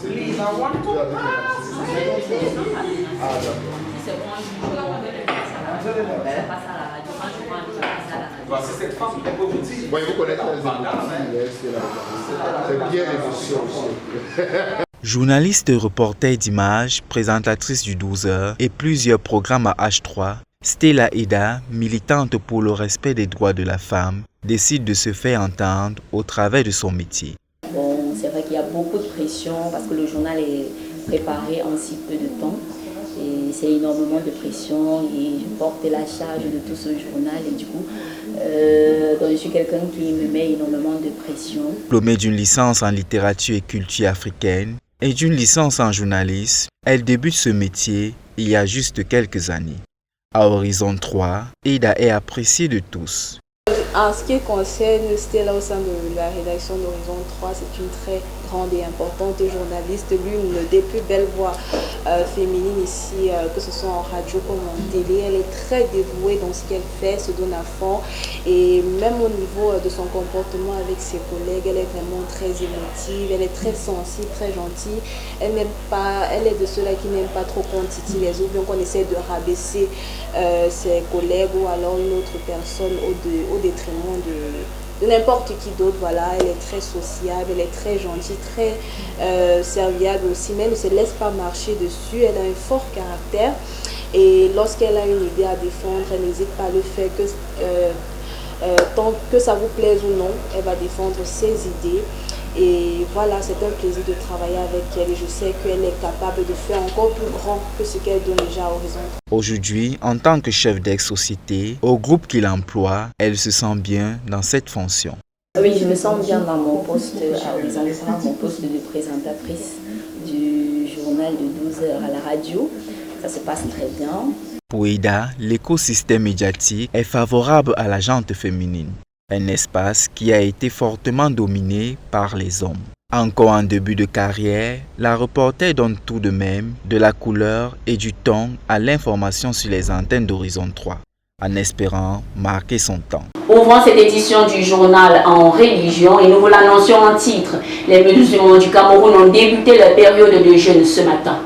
Lisa one to pass. Voici cette femme, elle peut vous dire. Voyez, vous connaissez c'est bien l'émotion aussi. Journaliste et reporter d'images, présentatrice du 12h et plusieurs programmes à H3, Stella Eda, militante pour le respect des droits de la femme, décide de se faire entendre au travers de son métier. Bon, c'est vrai qu'il y a beaucoup de pression parce que le journal est préparé en si peu de temps. Et c'est énormément de pression et je porte la charge de tout ce journal et du coup, donc je suis quelqu'un qui me met énormément de pression. Diplômée d'une licence en littérature et culture africaine et d'une licence en journalisme, elle débute ce métier il y a juste quelques années. À Horizon 3, Eda est appréciée de tous. En ce qui concerne Stella au sein de la rédaction d'Horizon 3, c'est une très grande et importante journaliste, l'une des plus belles voix féminines ici, que ce soit en radio comme en télé. Elle est très dévouée dans ce qu'elle fait, se donne à fond et même au niveau de son comportement avec ses collègues, elle est vraiment très émotive, elle est très sensible, très gentille. Elle est de ceux-là qui n'aiment pas trop qu'on titille les autres, donc on essaie de rabaisser ses collègues ou alors une autre personne au détriment de n'importe qui d'autre. Voilà, elle est très sociable, elle est très gentille, très serviable aussi, mais elle ne se laisse pas marcher dessus. Elle a un fort caractère et lorsqu'elle a une idée à défendre, elle n'hésite pas à le faire, tant que ça vous plaise ou non, elle va défendre ses idées. Et voilà, c'est un plaisir de travailler avec elle et je sais qu'elle est capable de faire encore plus grand que ce qu'elle donne déjà à Horizon. Aujourd'hui, en tant que chef d'ex-société, au groupe qu'il emploie, elle se sent bien dans cette fonction. Oui, je me sens bien dans mon poste à Horizon 3, mon poste de présentatrice du journal de 12h à la radio. Ça se passe très bien. Pour Eda, l'écosystème médiatique est favorable à la gente féminine. Un espace qui a été fortement dominé par les hommes. Encore en début de carrière, la reporter donne tout de même de la couleur et du ton à l'information sur les antennes d'Horizon 3, en espérant marquer son temps. Ouvrons cette édition du journal en religion et nous vous l'annoncions en titre. Les musulmans du Cameroun ont débuté leur période de jeûne ce matin.